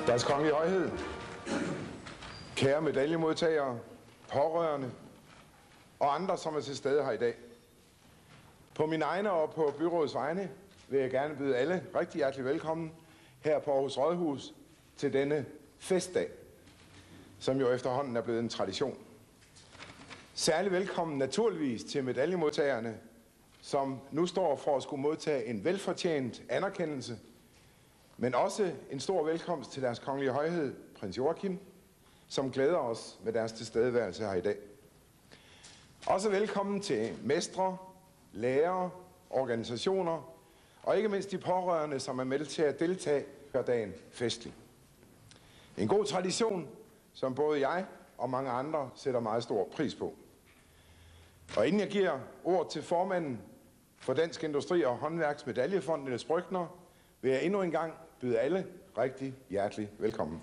Deres Kongelige Højhed, kære medaljemodtagere, pårørende og andre, som er til stede her i dag. På mine egne og på byrådets vegne vil jeg gerne byde alle rigtig hjertelig velkommen her på Aarhus Rådhus til denne festdag, som jo efterhånden er blevet en tradition. Særlig velkommen naturligvis til medaljemodtagerne, som nu står for at skulle modtage en velfortjent anerkendelse, men også en stor velkomst til Deres Kongelige Højhed, prins Joachim, som glæder os med deres tilstedeværelse her i dag. Også velkommen til mestre, lærere, organisationer og ikke mindst de pårørende, som er med til at deltage hver dagen festlig. En god tradition, som både jeg og mange andre sætter meget stor pris på. Og inden jeg giver ord til formanden for Dansk Industri og Håndværks Medaljefond, Niels Brygner, vil jeg endnu en gang byde alle rigtig hjertelig velkommen.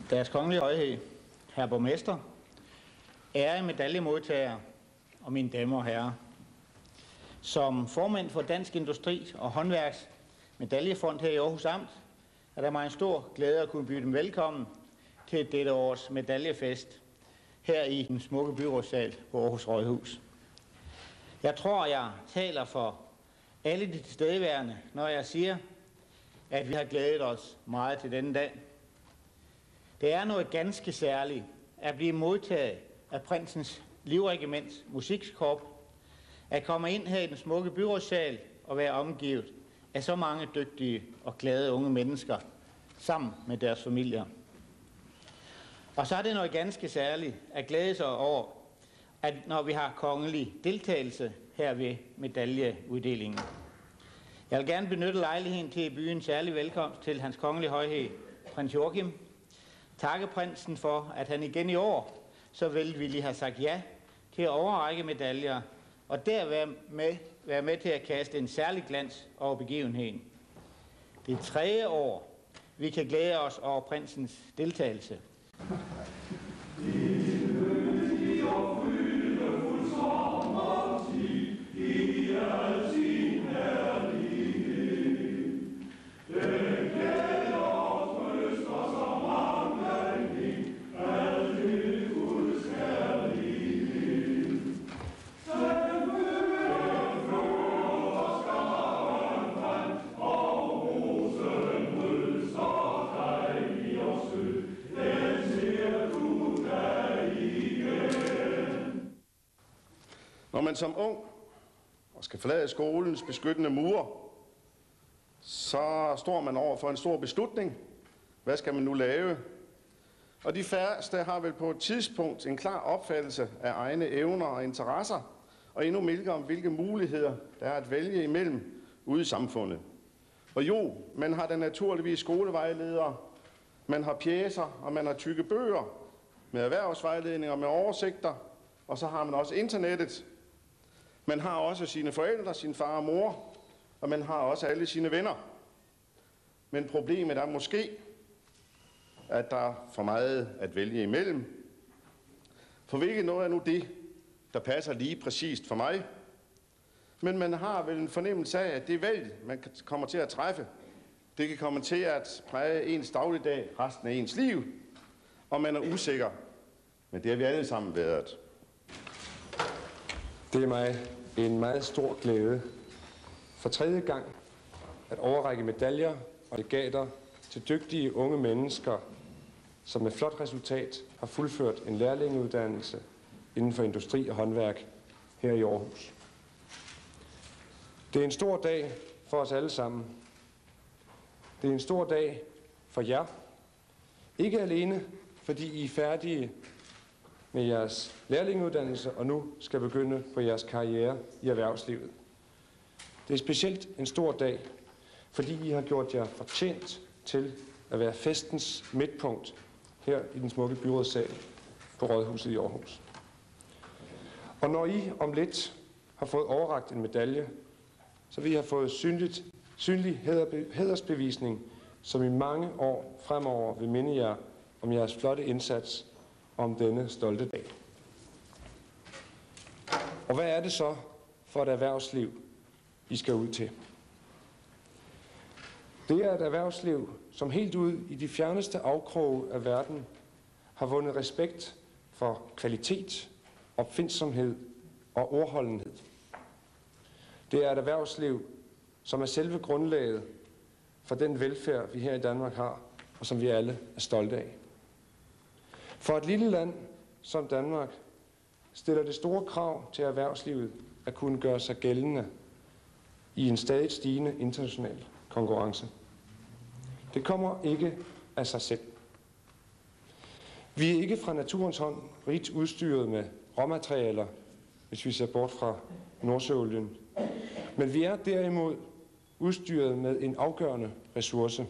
Deres Kongelige Højhed, herre borgmester, ærede medaljemodtagere og mine damer og herrer. Som formand for Dansk Industri og Håndværks Medaljefond her i Aarhus Amt, er der mig en stor glæde at kunne byde dem velkommen til dette års medaljefest her i den smukke byrådssal på Aarhus Rådhus. Jeg tror, jeg taler for alle de tilstedeværende, når jeg siger, at vi har glædet os meget til denne dag. Det er noget ganske særligt at blive modtaget af prinsens livregiments musikkorps, at komme ind her i den smukke byrådssal og være omgivet af så mange dygtige og glade unge mennesker sammen med deres familier. Og så er det noget ganske særligt at glæde sig over, at når vi har kongelig deltagelse her ved medaljeuddelingen. Jeg vil gerne benytte lejligheden til at byde en særlig velkomst til Hans Kongelige Højhed, prins Joachim. Takke prinsen for, at han igen i år så velvilligt har sagt ja til at overrække medaljer, og der være med til at kaste en særlig glans over begivenheden. Det er 3. år, vi kan glæde os over prinsens deltagelse. Når man som ung og skal forlade skolens beskyttende mure, så står man over for en stor beslutning. Hvad skal man nu lave? Og de færreste har vel på et tidspunkt en klar opfattelse af egne evner og interesser, og endnu mindre om, hvilke muligheder der er at vælge imellem ude i samfundet. Og jo, man har da naturligvis skolevejledere, man har pjecer, og man har tykke bøger med erhvervsvejledninger, med oversigter, og så har man også internettet. Man har også sine forældre, sin far og mor, og man har også alle sine venner. Men problemet er måske, at der er for meget at vælge imellem. For hvilket noget er nu det, der passer lige præcist for mig? Men man har vel en fornemmelse af, at det valg, man kommer til at træffe, det kan komme til at præge ens dagligdag resten af ens liv, og man er usikker. Men det har vi alle sammen været. Det er mig en meget stor glæde for 3. gang at overrække medaljer og legater til dygtige unge mennesker, som med flot resultat har fuldført en lærlingeuddannelse inden for industri og håndværk her i Aarhus. Det er en stor dag for os alle sammen. Det er en stor dag for jer. Ikke alene fordi I er færdige med jeres lærlingeuddannelse og nu skal begynde på jeres karriere i erhvervslivet. Det er specielt en stor dag, fordi I har gjort jer fortjent til at være festens midtpunkt her i den smukke byrådssal på Rådhuset i Aarhus. Og når I om lidt har fået overrakt en medalje, så vil I have fået synlig hædersbevisning, som i mange år fremover vil minde jer om jeres flotte indsats om denne stolte dag. Og hvad er det så for et erhvervsliv, I skal ud til? Det er et erhvervsliv, som helt ud i de fjerneste afkroge af verden har vundet respekt for kvalitet, opfindsomhed og ordholdenhed. Det er et erhvervsliv, som er selve grundlaget for den velfærd, vi her i Danmark har, og som vi alle er stolte af. For et lille land som Danmark stiller det store krav til erhvervslivet at kunne gøre sig gældende i en stadig stigende international konkurrence. Det kommer ikke af sig selv. Vi er ikke fra naturens hånd rigt udstyret med råmaterialer, hvis vi ser bort fra Nordsøolien. Men vi er derimod udstyret med en afgørende ressource.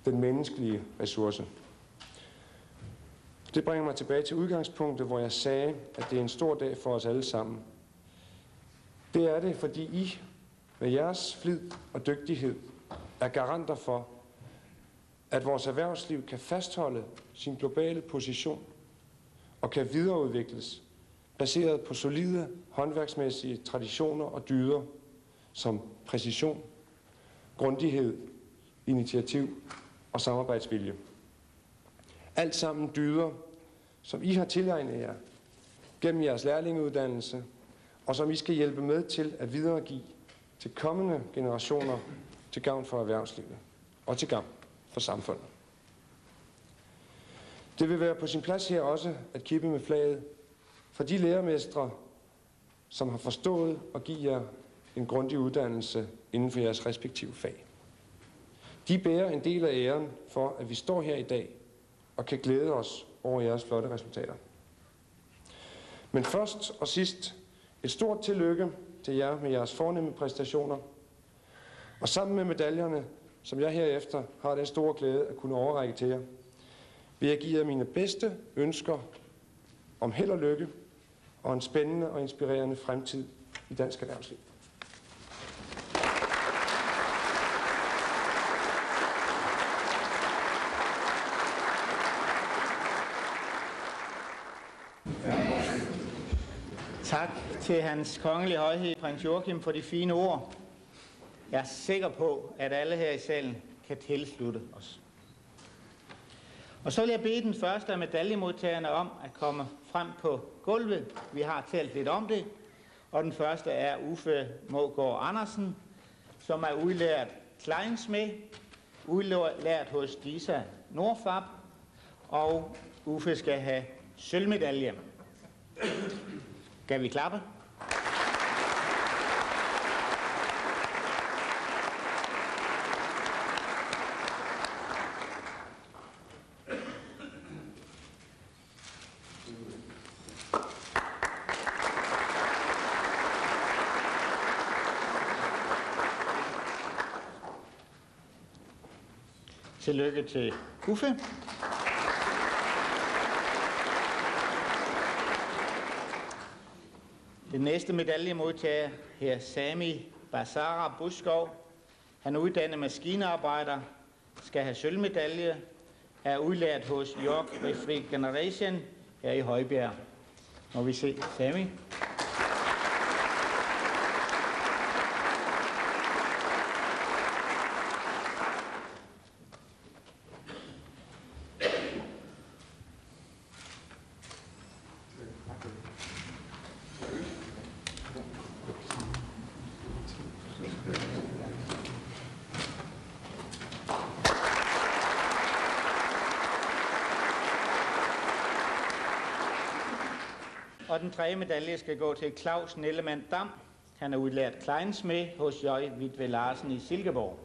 Den menneskelige ressource. Det bringer mig tilbage til udgangspunktet, hvor jeg sagde, at det er en stor dag for os alle sammen. Det er det, fordi I med jeres flid og dygtighed er garanter for, at vores erhvervsliv kan fastholde sin globale position og kan videreudvikles, baseret på solide håndværksmæssige traditioner og dyder som præcision, grundighed, initiativ og samarbejdsvilje. Alt sammen dyder, som I har tilegnet jer gennem jeres lærlingeuddannelse, og som I skal hjælpe med til at videregive til kommende generationer til gavn for erhvervslivet og til gavn for samfundet. Det vil være på sin plads her også at kippe med flaget for de lærermestre, som har forstået at give jer en grundig uddannelse inden for jeres respektive fag. De bærer en del af æren for, at vi står her i dag og kan glæde os over jeres flotte resultater. Men først og sidst et stort tillykke til jer med jeres fornemme præstationer. Og sammen med medaljerne, som jeg herefter har den store glæde at kunne overrække til jer, vil jeg give jer mine bedste ønsker om held og lykke og en spændende og inspirerende fremtid i dansk erhvervsliv. Tak til hans kongelige højhed, prins Joachim, for de fine ord. Jeg er sikker på, at alle her i salen kan tilslutte os. Og så vil jeg bede den første af medaljemodtagerne om at komme frem på gulvet. Vi har talt lidt om det. Og den første er Uffe Mågaard Andersen, som er udlært kleinsmed, udlært hos Disa Nordfab, og Uffe skal have sølvmedalje. Kan vi klappe? Tillykke til Uffe. Den næste medaljemodtager her Sami Basara Buskov. Han er uddannet maskinearbejder, skal have sølvmedalje, er udlært hos York Refrigeration her i Højbjerg. Må vi se Sami. Og den tredje medalje skal gå til Claus Nellemann Dam. Han er udlært kleinsmed hos J. Vidve Larsen i Silkeborg.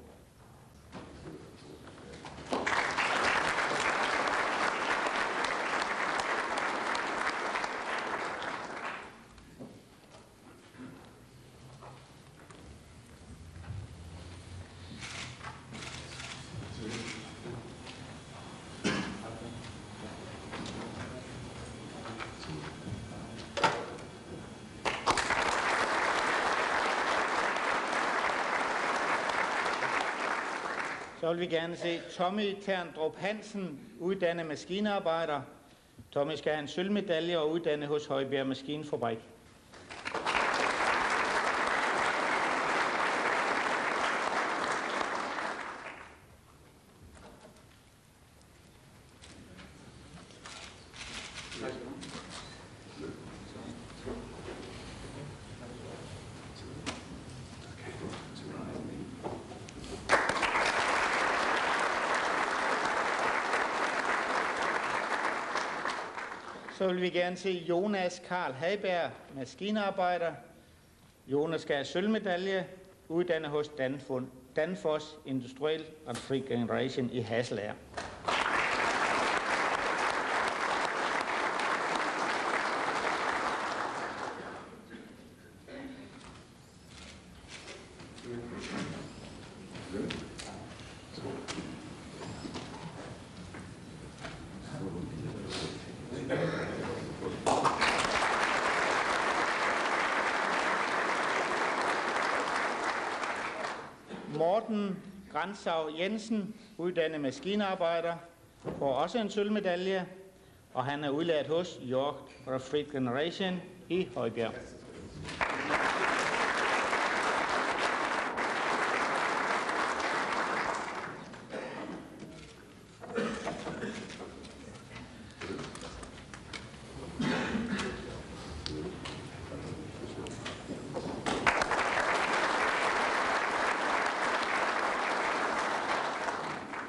Så vil vi gerne se Tommy Terndrup Hansen, uddannet maskinearbejder. Tommy skal have en sølvmedalje og uddannet hos Højbjerg Maskinefabrik. Så vil vi gerne se Jonas Karl Heiberg, maskinarbejder. Jonas skal have sølvmedalje, uddannet hos Danfoss Industrial and Free Generation i Hasselager. Morten Gransav Jensen, uddannet maskinarbejder, får også en sølvmedalje, og han er udlært hos York Free Generation i Højbjerg.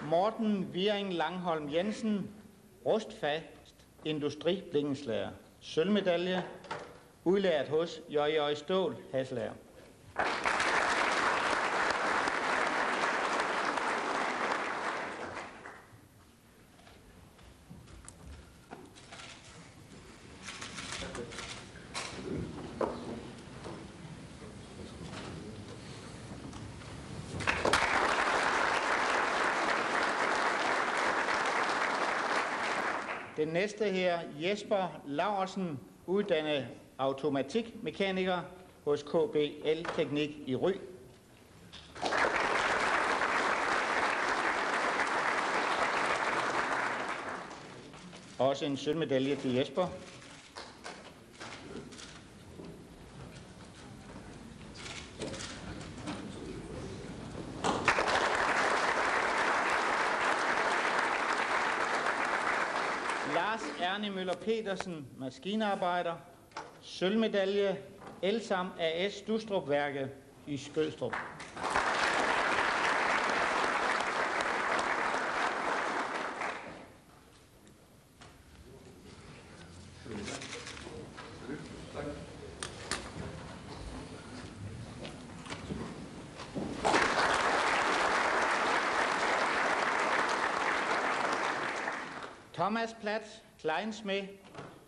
Morten Viring Langholm Jensen, rustfast industriblikkenslager, sølvmedalje, udlært hos J.J. Stål, Hasselager. Den næste her, Jesper Laursen, uddannet automatikmekaniker hos KB El-Teknik i Ry. Også en sølvmedalje til Jesper. Lars Erne Møller Petersen, maskinarbejder, sølvmedalje, Elsam AS Dustrup-værket i Skødstrup. Thomas Platt, kleinsmed,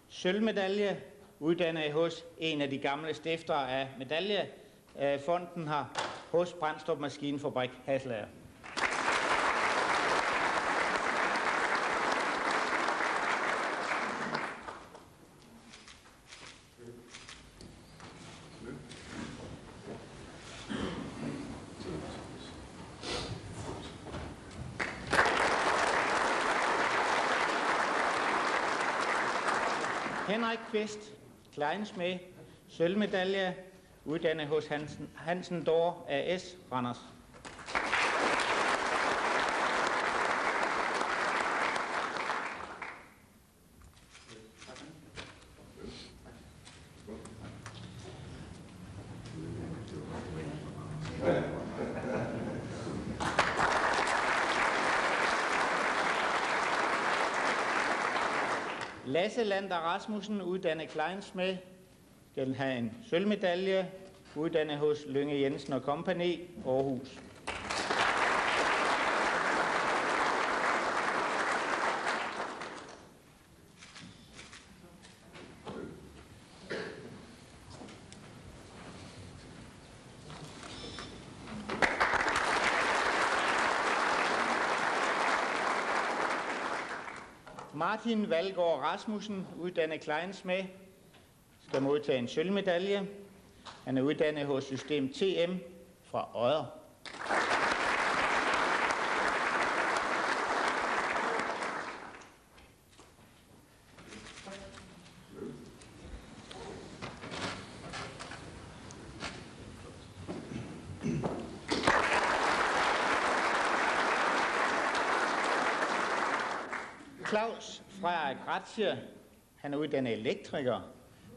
sølvmedalje, uddannet hos en af de gamle stiftere af medaljefonden her, hos Brændstrup Maskinfabrik Hasselager. Henrik Kvist, kleinsmed, sølvmedalje, uddannet hos Hansen Dor AS, Randers. Lasse Lander Rasmussen, uddannet kleinsmed, skal have en sølvmedalje, uddannet hos Lynge Jensen og Company, Aarhus. Martin Valgaard Rasmussen, uddannet kleinsmed, skal modtage en sølvmedalje. Han er uddannet hos System TM fra Odder. Claus Frederik Gratia, han er uddannet elektriker,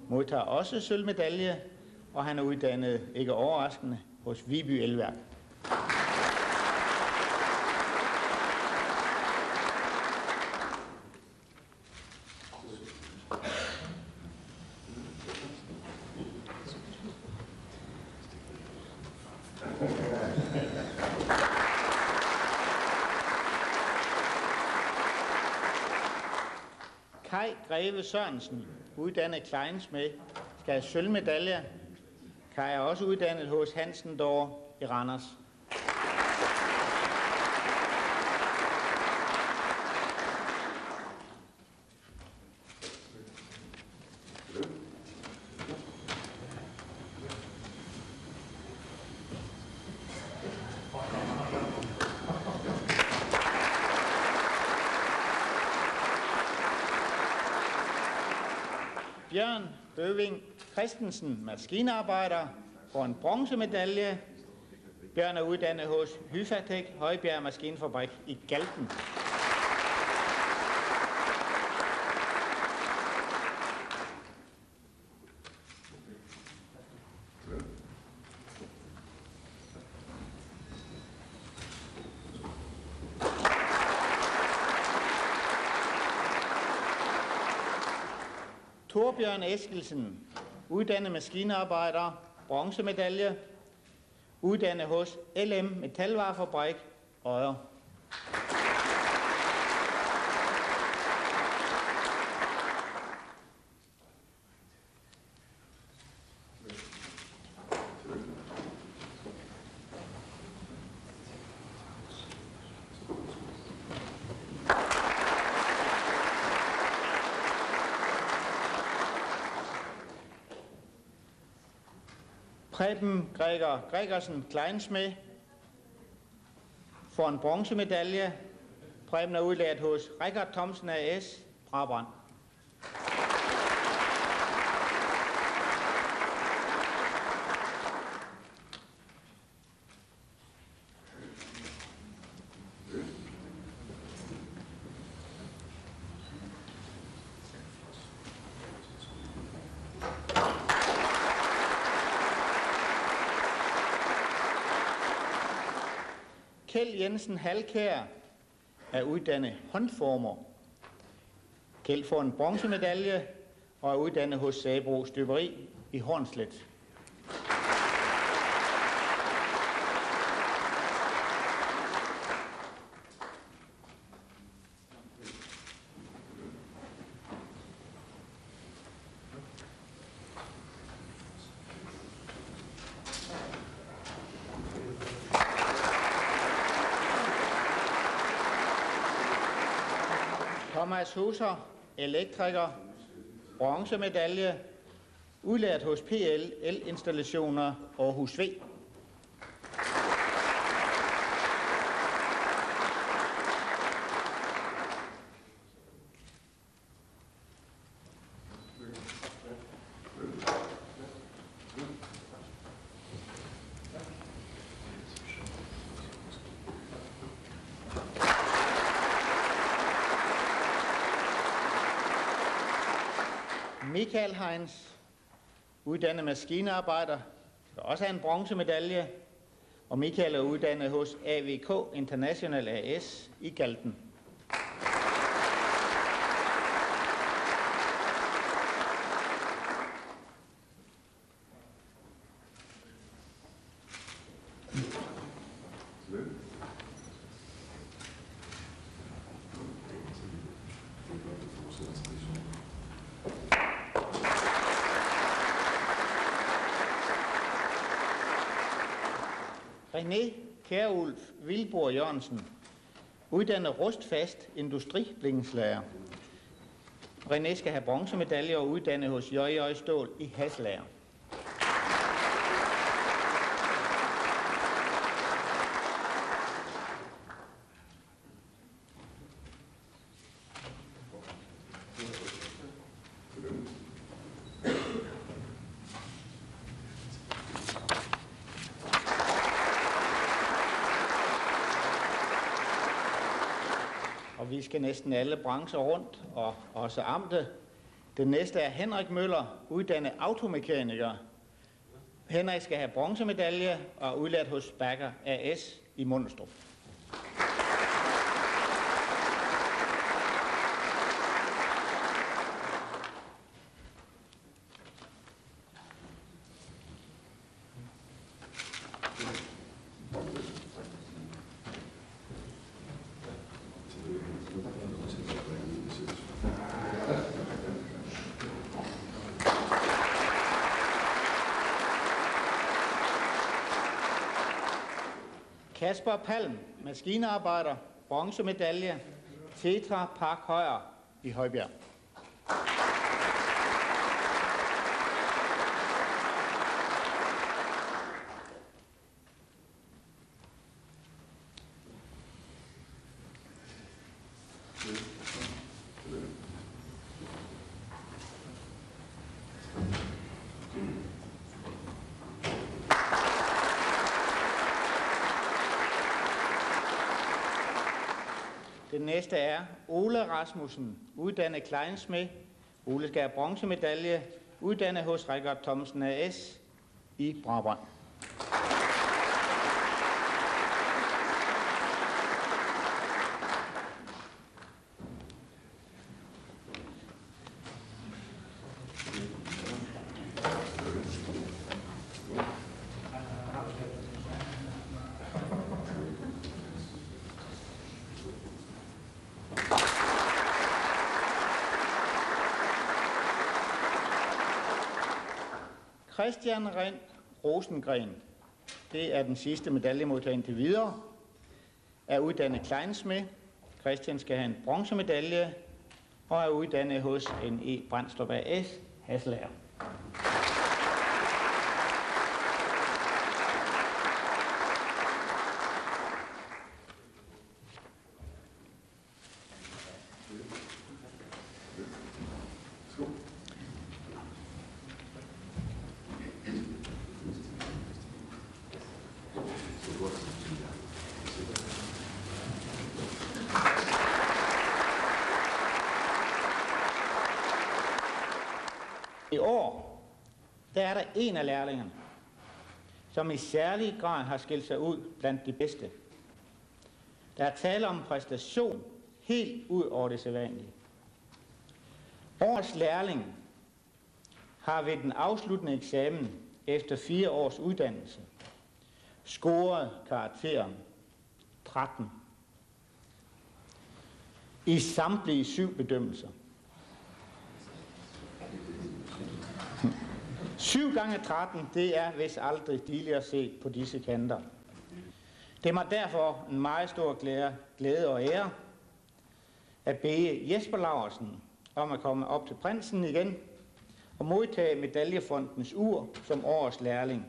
modtager også sølvmedalje, og han er uddannet, ikke overraskende, hos Viby Elværk. Kai Greve Sørensen, uddannet klejnsmed, skal have sølvmedalje. Kai er også uddannet hos Hansen Door i Randers. Bjørn Bøving Christensen, maskinarbejder, får en bronzemedalje. Bjørn er uddannet hos Hyfatek Højbjerg Maskinfabrik i Galten. Torbjørn Eskelsen, uddannet maskinarbejder, bronzemedalje, uddannet hos LM Metalvarefabrik, Odder. Preben Gregor Gregersen, klejnsmed, får en bronzemedalje. Preben er udlært hos Richard Thomsen A/S, Brabrand. Kjeld Jensen Halkær er uddannet håndformer. Kjeld får en bronzemedalje og er uddannet hos Sabro Støberi i Hornslet. Thomas Husser, elektriker, bronzemedalje, udlært hos PL El-installationer Aarhus V. Michael Heinz, uddannet maskinarbejder, skal også have en bronzemedalje, og Michael er uddannet hos AVK International AS i Galten. René Kjærulf Vilborg Jørgensen, uddannet rustfast industriblindslærer. René skal have bronzemedalje og uddannet hos J.J. Stål i Haslager. Og vi skal næsten alle brancher rundt, og også amte. Den næste er Henrik Møller, uddannet automekaniker. Henrik skal have bronzemedalje og er udlært hos Bakker AS i Mundelstrup. Kasper Palm, maskinarbejder, bronzemedalje, Tetra Pak Højer i Højbjerg. Den næste er Ole Rasmussen, uddannet kleinsmed. Ole skal have bronzemedalje, uddannet hos Richard Thomsen AS i Brabrand. Christian Rosengren, det er den sidste medaljemodtager indtil videre, er uddannet kleinsmed. Christian skal have en bronzemedalje og er uddannet hos NE Brændstof AS, Hasselager. I år, der er der en af lærlingerne, som i særlig grad har skilt sig ud blandt de bedste. Der er tale om en præstation helt ud over det sædvanlige. Årets lærling har ved den afsluttende eksamen efter 4 års uddannelse scoret karakteren 13 i samtlige 7 bedømmelser. 7 gange 13, det er vist aldrig tidligere set på disse kanter. Det er mig derfor en meget stor glæde og ære at bede Jesper Laursen om at komme op til prinsen igen og modtage medaljefondens ur som årets lærling